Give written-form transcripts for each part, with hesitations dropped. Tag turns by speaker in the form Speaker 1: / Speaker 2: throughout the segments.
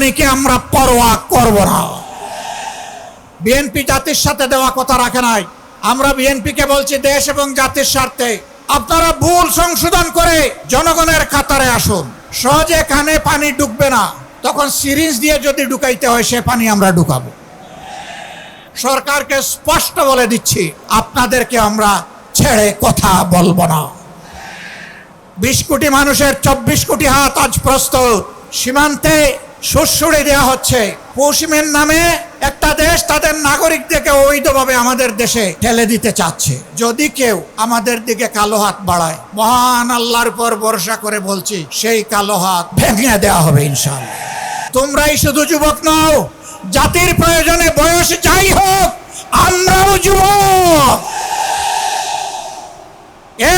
Speaker 1: প্রাণীকে আমরা পরোয়া করব না। বিএনপি জাতির সাথে দেওয়া কথা রাখে নাই। আমরা বিএনপিকে বলছি, দেশ এবং জাতির স্বার্থে আপনারা ভুল সংশোধন করে জনগণের কাতারে আসুন। সহজে কানে পানি ঢুকবে না, তখন সিরিঞ্জ দিয়ে যদি ঢুকাইতে হয় সে পানি আমরা ঢুকাবো। সরকারকে স্পষ্ট বলে দিচ্ছি, আপনাদেরকে আমরা ছেড়ে কথা বলবো না। 20 কোটি মানুষের 24 কোটি হাত আজ প্রস্তুত। সীমান্তে সুড়সুড়ি দেওয়া হচ্ছে। পশ্চিমের নামে একটা দেশ তাদের নাগরিকদেরকে অবৈধভাবে আমাদের দেশে ঠেলে দিতে চাচ্ছে। যদি কেউ আমাদের দিকে কালো হাত বাড়ায়, মহান আল্লাহর উপর ভরসা করে বলছি, সেই কালো হাত ভেঙে দেওয়া হবে ইনশাআল্লাহ। তোমরাই শুধু যুবক নও, জাতির প্রয়োজনে বয়স যাই হোক আমরাও যুবক।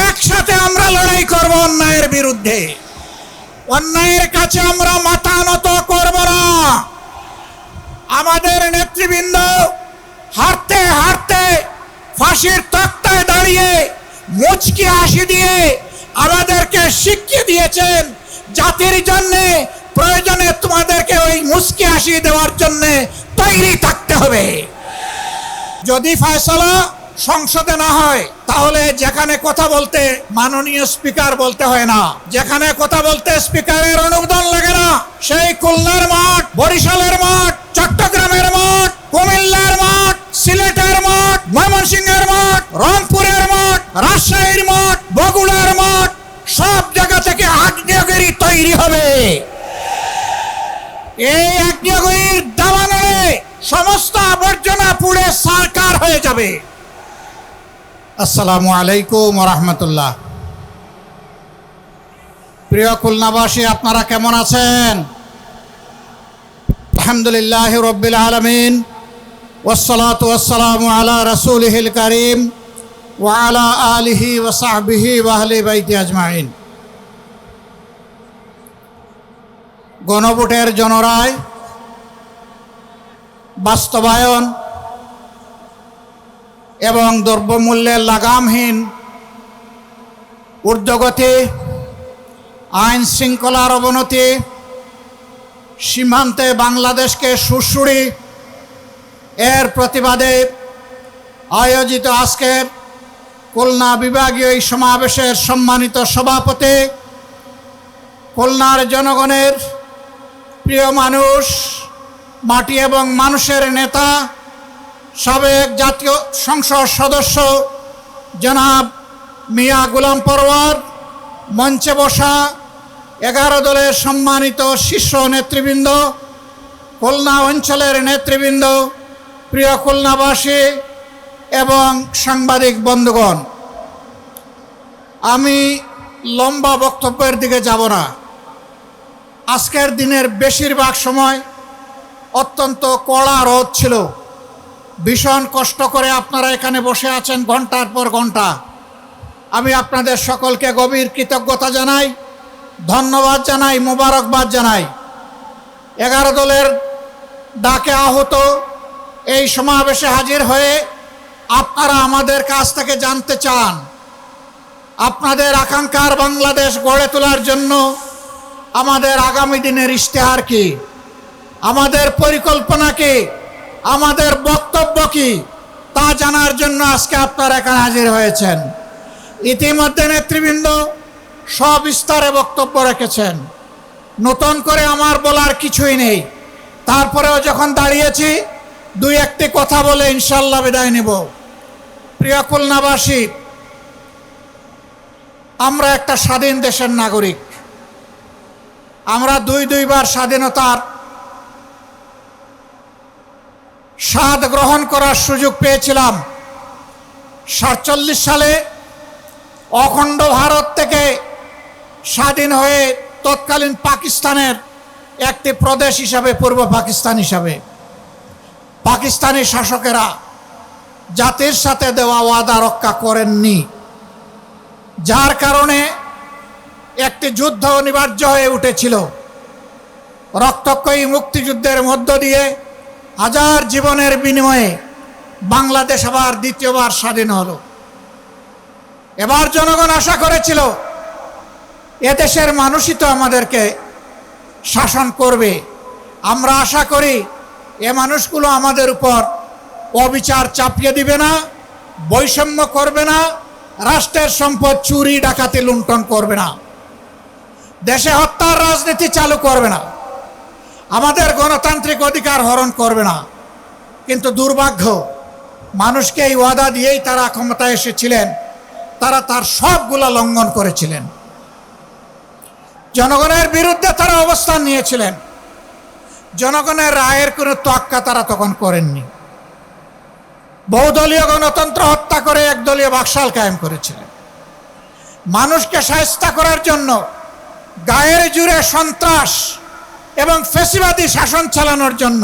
Speaker 1: একসাথে আমরা লড়াই করব অন্যায়ের বিরুদ্ধে। অন্যায়ের কাছে আমরা মাথা নত করব না। আমাদের নেতৃবৃন্দ হাঁটতে হাঁটতে ফাঁসির তক্তায় দাঁড়িয়ে মুচকি হাসি দিয়ে আমাদেরকে শিখিয়ে দিয়েছেন, জাতির জন্য প্রয়োজনে তোমাদেরকে ওই মুচকি হাসি দেওয়ার জন্য তৈরি থাকতে হবে। যদি ফয়সালা সংসদে না হয়, তাহলে যেখানে কথা বলতে মাননীয় স্পিকার বলতে হয় না, যেখানে কথা বলতে স্পিকারের অনুমোদন লাগে না, সেই খুলনার মাঠ, বরিশালের মাঠ, চট্টগ্রামের মাঠ, কুমিল্লার মাঠ, সিলেটের মাঠ, ময়মনসিংহের মাঠ, রংপুরের মাঠ, রাজশাহীর মাঠ, বগুড়ার মাঠ, সব জায়গা থেকে আগ্নেয়গিরি তৈরি হবে। এই আগ্নেয়গিরির দাবানলে সমস্ত আবর্জনা পুড়ে সারকার হয়ে যাবে। আসসালামু আলাইকুম ওয়া রাহমাতুল্লাহ। প্রিয় খুলনাবাসী, আপনারা কেমন আছেন? আলহামদুলিল্লাহি রাব্বিল আলামিন, ওয়াসসালাতু ওয়াসসালামু আলা রাসূলিহিল কারীম ওয়া আলা আলিহি ওয়া সাহবিহি ওয়া আহলি বাইতি আজমাইন। গণভোটের জনরায় বাস্তবায়ন এবং দ্রব্যমূল্যের লাগামহীন ঊর্ধ্বগতি, আইন শৃঙ্খলার অবনতি, সীমান্তে বাংলাদেশকে সুড়সুড়ি, এর প্রতিবাদে আয়োজিত আজকের খুলনা বিভাগীয় এই সমাবেশের সম্মানিত সভাপতি, খুলনার জনগণের প্রিয় মানুষ, মাটি এবং মানুষের নেতা, সাবেক জাতীয় সংসদ সদস্য জনাব মিয়া গোলাম পরওয়ার, মঞ্চে বসা 11 দলের সম্মানিত শীর্ষ নেতৃবৃন্দ, খুলনা অঞ্চলের নেতৃবৃন্দ, প্রিয় খুলনাবাসী এবং সাংবাদিক বন্ধুগণ, আমি লম্বা বক্তব্যের দিকে যাব না। আজকের দিনের বেশিরভাগ সময় অত্যন্ত কড়া রোদ ছিল। ভীষণ কষ্ট করে আপনারা এখানে বসে আছেন ঘন্টার পর ঘন্টা। আমি আপনাদের সকলকে গভীর কৃতজ্ঞতা জানাই, ধন্যবাদ জানাই, মোবারকবাদ জানাই। 11 দলের ডাকে আহত এই সমাবেশে হাজির হয়ে আপনারা আমাদের কাছ থেকে জানতে চান, আপনাদের আকাঙ্ক্ষার বাংলাদেশ গড়ে তোলার জন্য আমাদের আগামী দিনের ইশতেহার কি, আমাদের পরিকল্পনা কি, আমাদের বক্তব্য কি, তা জানার জন্য আজকে আপনারা এখানে হাজির হয়েছেন। ইতিমধ্যে নেতৃবৃন্দ সবিস্তারে বক্তব্য রেখেছেন, নতুন করে আমার বলার কিছুই নেই। তারপরেও যখন দাঁড়িয়েছি, 2-1টি কথা বলে ইনশাল্লাহ বিদায় নেব। প্রিয় খুলনাবাসী, আমরা একটা স্বাধীন দেশের নাগরিক। আমরা 2বার স্বাধীনতার স্বাদ গ্রহণ করার সুযোগ পেয়েছিলাম। 47 সালে অখণ্ড ভারত থেকে স্বাধীন হয়ে তৎকালীন পাকিস্তানের একটি প্রদেশ হিসাবে, পূর্ব পাকিস্তান হিসাবে, পাকিস্তানি শাসকেরা জাতির সাথে দেওয়া ওয়াদা রক্ষা করেননি, যার কারণে একটি যুদ্ধ অনিবার্য হয়ে উঠেছিল। রক্তক্ষয়ী মুক্তিযুদ্ধের মধ্য দিয়ে হাজার জীবনের বিনিময়ে বাংলাদেশ আবার দ্বিতীয়বার স্বাধীন হলো। এবার জনগণ আশা করেছিল এদেশের মানুষই তো আমাদেরকে শাসন করবে, আমরা আশা করি এ মানুষগুলো আমাদের উপর অবিচার চাপিয়ে দিবে না, বৈষম্য করবে না, রাষ্ট্রের সম্পদ চুরি ডাকাতি লুণ্ঠন করবে না, দেশে হত্যার রাজনীতি চালু করবে না, আমাদের গণতান্ত্রিক অধিকার হরণ করবে না। কিন্তু দুর্ভাগ্য, মানুষকে এই ওয়াদা দিয়েই তারা ক্ষমতায় এসেছিলেন, তারা তার সবগুলা লঙ্ঘন করেছিলেন। জনগণের বিরুদ্ধে তারা অবস্থান নিয়েছিলেন, জনগণের রায়ের কোনো তোয়াক্কা তারা তখন করেননি। বহুদলীয় গণতন্ত্র হত্যা করে একদলীয় বাকশাল কায়েম করেছিলেন। মানুষকে শায়েস্তা করার জন্য গায়ের জুড়ে সন্ত্রাস এবং ফ্যাসিবাদী শাসন চালানোর জন্য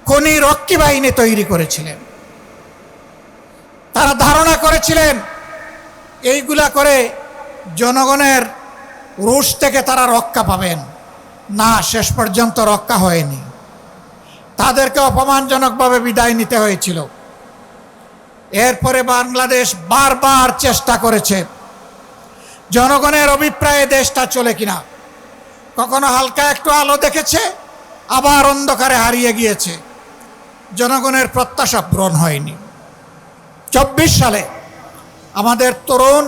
Speaker 1: খনি রক্ষী বাহিনী তৈরি করেছিলেন। তারা ধারণা করেছিলেন এইগুলা করে জনগণের রোষ থেকে তারা রক্ষা পাবেন। না, শেষ পর্যন্ত রক্ষা হয়নি। তাদেরকে অপমানজনকভাবে বিদায় নিতে হয়েছিল। এরপরে বাংলাদেশ বারবার চেষ্টা করেছে জনগণের অভিপ্রায়ে দেশটা চলে কিনা। কখনো হালকা একটু আলো দেখেছে, আবার অন্ধকারে হারিয়ে গিয়েছে। জনগণের প্রত্যাশা পূরণ হয়নি। 24 সালে আমাদের তরুণ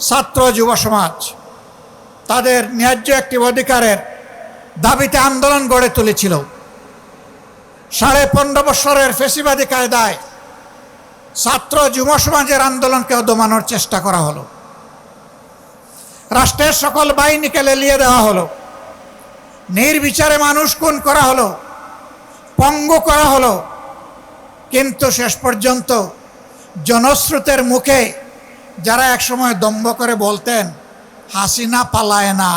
Speaker 1: ছাত্র যুব সমাজ তাদের ন্যায্য একটি অধিকারের দাবিতে আন্দোলন গড়ে তুলেছিল। 15.5 বছরের ফ্যাসিবাদী কায়দায় ছাত্র যুব সমাজের আন্দোলনকেও দমানোর চেষ্টা করা হলো। রাষ্ট্রের সকল বাহিনীকে লেলিয়ে দেওয়া হলো, নির্বিচারে মানুষ খুন করা হলো, পঙ্গু করা হলো। কিন্তু শেষ পর্যন্ত জনস্রোতের মুখে যারা একসময় দম্ভ করে বলতেন হাসিনা পালায় না,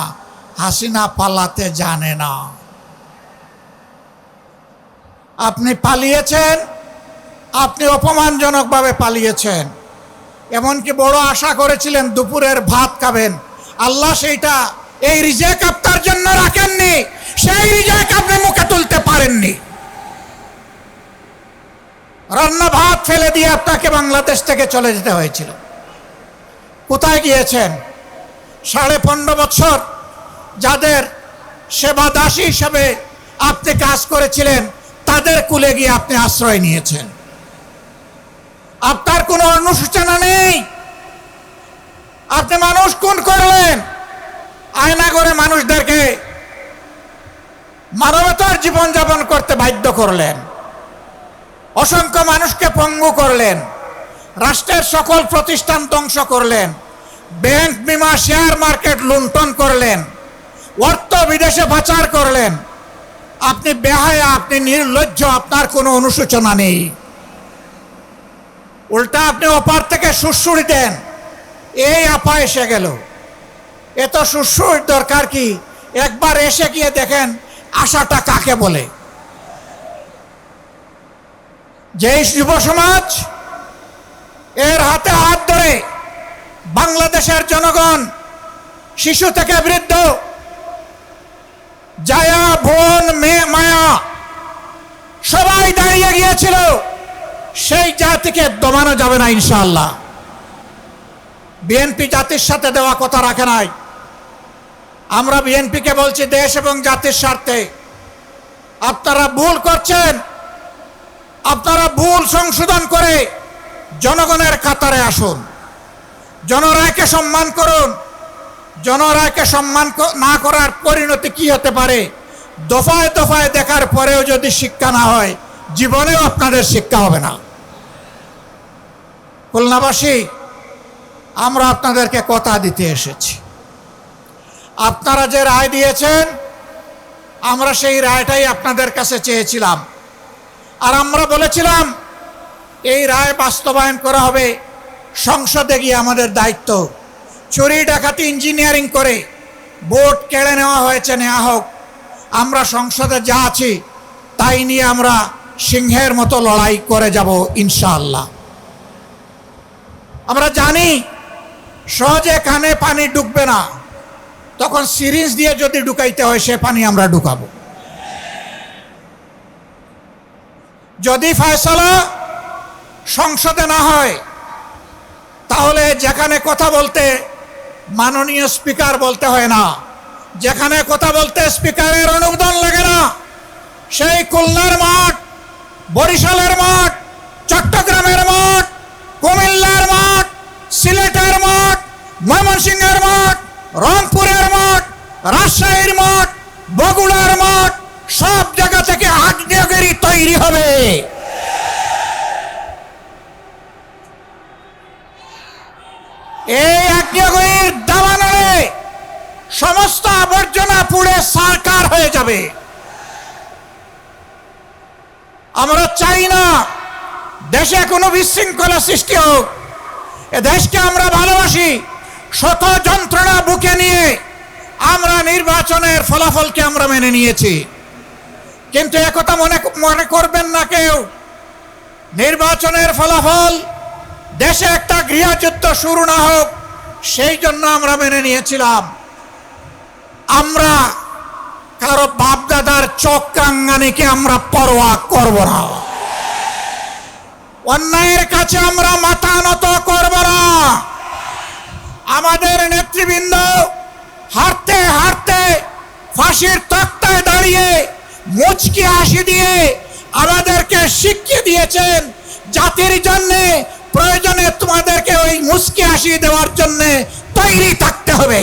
Speaker 1: হাসিনা পালাতে জানে না, আপনি পালিয়েছেন, আপনি অপমানজনকভাবে পালিয়েছেন। এমনকি বড় আশা করেছিলেন দুপুরের ভাত খাবেন, আল্লাহ সেইটা এই রিজেক আপনার জন্য রাখেননি, সেই রিজেক আপনি মুখে তুলতে পারেননি। রান্না ভাত ফেলে দিয়ে আপনাকে বাংলাদেশ থেকে চলে যেতে হয়েছিল। কোথায় গিয়েছেন? 15.5 বছর যাদের সেবা দাসী হিসেবে আপনি কাজ করেছিলেন, তাদের কুলে গিয়ে আপনি আশ্রয় নিয়েছেন। আপনার কোনো অনুশোচনা নেই। আপনি মানুষ খুন করলেন, আয়না করে মানুষদেরকে মানবতার জীবনযাপন করতে বাধ্য করলেন, অসংখ্য মানুষকে পঙ্গু করলেন, রাষ্ট্রের সকল প্রতিষ্ঠান ধ্বংস করলেন, ব্যাংক বিমা শেয়ার মার্কেট লুণ্ঠন করলেন, অর্থ বিদেশে পাচার করলেন। আপনি বেহায়া, আপনি নির্লজ্জ, আপনার কোনো অনুশোচনা নেই। উল্টা আপনি অপার থেকে সুড়সুড়ি দেন, এই আপা এসে গেল। এত সুড়সুড়ির দরকার কি? একবার এসে গিয়ে দেখেন আশাটা কাকে বলে। যেই যুব সমাজ এর হাতে হাত ধরে বাংলাদেশের জনগণ, শিশু থেকে বৃদ্ধ, জায়া বোন মেয়ে মায়া সবাই দাঁড়িয়ে গিয়েছিল, সেই জাতিকে দমানো যাবে না ইনশাআল্লাহ। বিএনপি জাতির সাথে দেওয়া কথা রাখে নাই। আমরা বিএনপিকে বলছি দেশ এবং জাতির স্বার্থে আপনারা ভুল করছেন, আপনারা ভুল সংশোধন করে জনগণের কাতারে আসুন, জনরায়কে সম্মান করুন। জনরায়কে সম্মান না করার পরিণতি কি হতে পারে দফায় দফায় দেখার পরেও যদি শিক্ষা না হয়, জীবনেও আপনাদের শিক্ষা হবে না। খুলনাবাসী, আমরা আপনাদেরকে কথা দিতে এসেছি। আপনারা যে রায় দিয়েছেন, আমরা সেই রায়টাই আপনাদের কাছে চেয়েছিলাম। আর আমরা বলেছিলাম এই রায় বাস্তবায়ন করা হবে, সংসদে গিয়ে আমাদের দায়িত্ব। চুরি ডাকাতি ইঞ্জিনিয়ারিং করে ভোট কেড়ে নেওয়া হয়েছে, নেওয়া হোক। আমরা সংসদে যা আছি তাই নিয়ে আমরা সিংহের মতো লড়াই করে যাব ইনশাআল্লাহ। আমরা জানি সহজে কানে পানি ঢুকবে না, তখন সিরিঞ্জ দিয়ে যদি ঢুকাইতে হয় সে পানি আমরা ঢুকাবো। যদি ফয়সালা সংসদে না হয়, তাহলে যেখানে কথা বলতে মাননীয় স্পিকার বলতে হয় না, যেখানে কথা বলতে স্পিকারের অনুমোদন লাগে না, সেই খুলনার মাঠ, বরিশালের মাঠ, চট্টগ্রামের মাঠ, কুমিল্লার মাঠ, সিলেটের মাঠ, ময়মনসিংহের মাঠ, রংপুরের মাঠ, রাজশাহীর মাঠ, বগুড়ার মাঠ, সব জায়গা থেকে আগ্নেয়গিরি তৈরি হবে। এই আগ্নেয়গিরির দাবানলে সমস্ত আবর্জনা পুড়ে ছারখার হয়ে যাবে। আমরা চাই না দেশে কোনো বিশৃঙ্খলা সৃষ্টি হোক। এ দেশকে আমরা ভালোবাসি। শত যন্ত্রণা বুকে নিয়ে আমরা নির্বাচনের ফলাফলকে আমরা মেনে নিয়েছি, কিন্তু একথা মনে করবেন না কেউ, নির্বাচনের ফলাফল দেশে একটা গৃহযুদ্ধ শুরু না হোক সেই জন্য আমরা মেনে নিয়েছিলাম। আমরা কারো বাপদাদার চক্রাঙ্গানিকে আমরা পরোয়া করব না। অন্যায়ের কাছে আমরা মাথা নত করব না। আমাদের নেতৃবৃন্দ হারতে হারতে ফাঁসির তক্তায় দাঁড়িয়ে মুচকি হাসি দিয়ে আমাদেরকে শিখিয়ে দিয়েছেন, জাতির জন্য প্রয়োজনে তোমাদেরকে ওই মুচকি হাসি দেওয়ার জন্য তৈরি থাকতে হবে।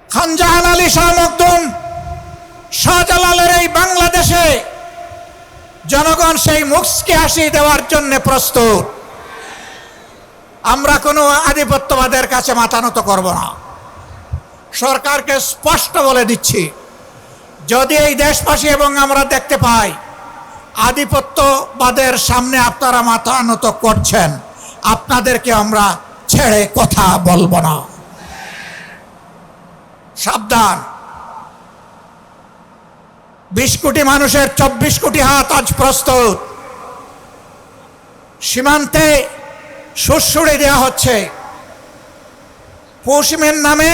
Speaker 1: খানজাহান আলী শাহ মখদুম, শাহজালালের এই বাংলাদেশে জনগণ সেই মুচকি হাসি দেওয়ার জন্য প্রস্তুত। আমরা কোনো আধিপত্যবাদের কাছে মাথা নত করব না। সরকারকে স্পষ্ট বলে দিচ্ছি, যদি এই দেশবাসী এবং আমরা দেখতে পাই আধিপত্যবাদের সামনে আপনারা মাথা নত করছেন, আপনাদেরকে আমরা ছেড়ে কথা বলবো না। সাবধান। 20 কোটি মানুষের 24 কোটি হাত আজ প্রস্তুত। সীমান্তে সুড়সুড়ি দেওয়া হচ্ছে। পশ্চিমের নামে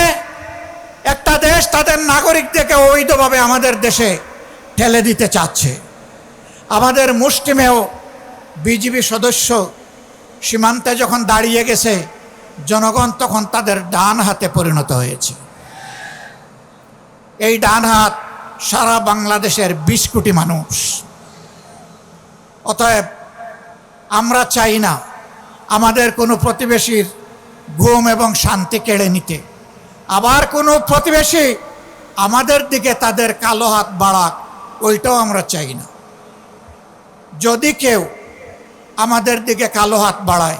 Speaker 1: একটা দেশ তাদের নাগরিকদেরকে অবৈধভাবে আমাদের দেশে ঠেলে দিতে চাচ্ছে। আমাদের মুষ্টিমেয় বিজিবি সদস্য সীমান্তে যখন দাঁড়িয়ে গেছে, জনগণ তখন তাদের ডান হাতে পরিণত হয়েছে। এই ডান হাত সারা বাংলাদেশের 20 কোটি মানুষ। অতএব আমরা চাই না আমাদের কোনো প্রতিবেশীর ঘুম এবং শান্তি কেড়ে নিতে। আবার কোনো প্রতিবেশী আমাদের দিকে তাদের কালো হাত বাড়াক, ওইটাও আমরা চাই না। যদি কেউ আমাদের দিকে কালো হাত বাড়ায়,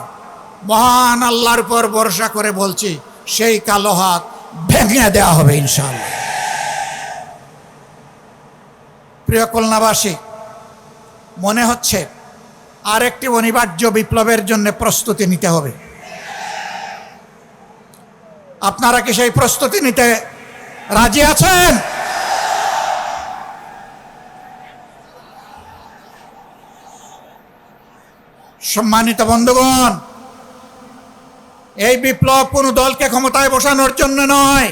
Speaker 1: মহান আল্লাহর উপর ভরসা করে বলছি, সেই কালো হাত ভেঙে দেওয়া হবে ইনশাআল্লাহ। প্রিয় খুলনাবাসী, মনে হচ্ছে আরেকটি অনিবার্য বিপ্লবের জন্য প্রস্তুতি নিতে হবে। আপনারা কি সেই প্রস্তুতি নিতে রাজি আছেন? সম্মানিত বন্ধুগণ, এই বিপ্লব কোনো দলকে ক্ষমতায় বসানোর জন্য নয়,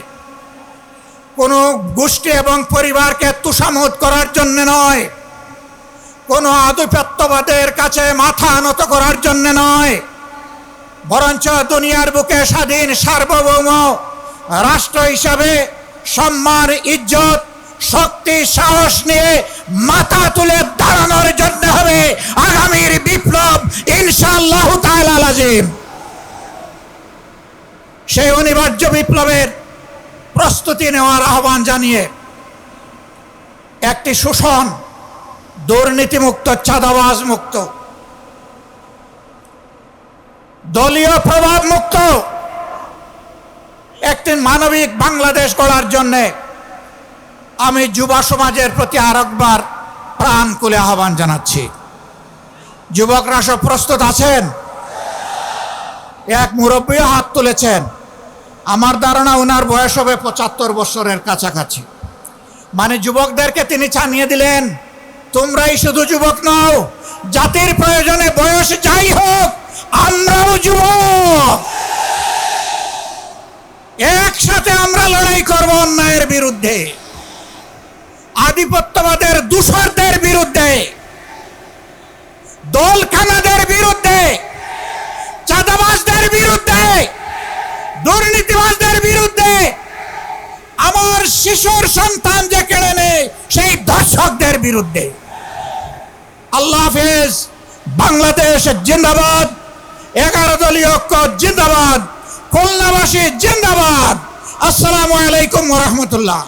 Speaker 1: কোনো গোষ্ঠী এবং পরিবারকে তুষামোদ করার জন্য নয়, কোনো আধিপত্যবাদের কাছে মাথা নত করার জন্য নয়, বরঞ্চ দুনিয়ার বুকে স্বাধীন সার্বভৌম রাষ্ট্র হিসাবে সম্মান, ইজ্জত, শক্তি, সাহস নিয়ে মাথা তুলে দাঁড়ানোর জন্য হবে আগামীর বিপ্লব ইনশাআল্লাহ তাআলা লাজিম। সেই অনিবার্য বিপ্লবের প্রস্তুতি নেওয়ার আহ্বান জানিয়ে একটি শোষণ, দুর্নীতিমুক্ত, চাঁদাবাজ মুক্ত, দলীয় প্রভাব মুক্ত একটি মানবিক বাংলাদেশ গড়ার জন্য আমি যুব সমাজের প্রতি আরেকবার প্রাণ খুলে আহ্বান জানাচ্ছি। যুবকরা সব প্রস্তুত আছেন? এক মুরব্বী হাত তুলেছেন। আমার ধারণা ওনার বয়স হবে 75 বছরের কাছাকাছি। মানে যুবকদেরকে তিনি জানিয়ে দিলেন, তোমরাই শুধু যুবক নও, জাতির প্রয়োজনে বয়স যাই হোক আমরাও যুবক। একসাথে আমরা লড়াই করব অন্যায়ের বিরুদ্ধে, আধিপত্যবাদের দূষরদের বিরুদ্ধে, দলখানাদের বিরুদ্ধে, চাঁদাবাজদের বিরুদ্ধে, দুর্নীতিবাজদের বিরুদ্ধে, আমার শিশুর সন্তান যে কেড়ে নেয় সেই দর্শকদের বিরুদ্ধে। আল্লাহ হাফেজ। বাংলাদেশ জিন্দাবাদ। 11 দলীয় ঐক্য জিন্দাবাদ। খুলনাবাসী জিন্দাবাদ। আসসালামু আলাইকুম ওয়া রাহমাতুল্লাহ।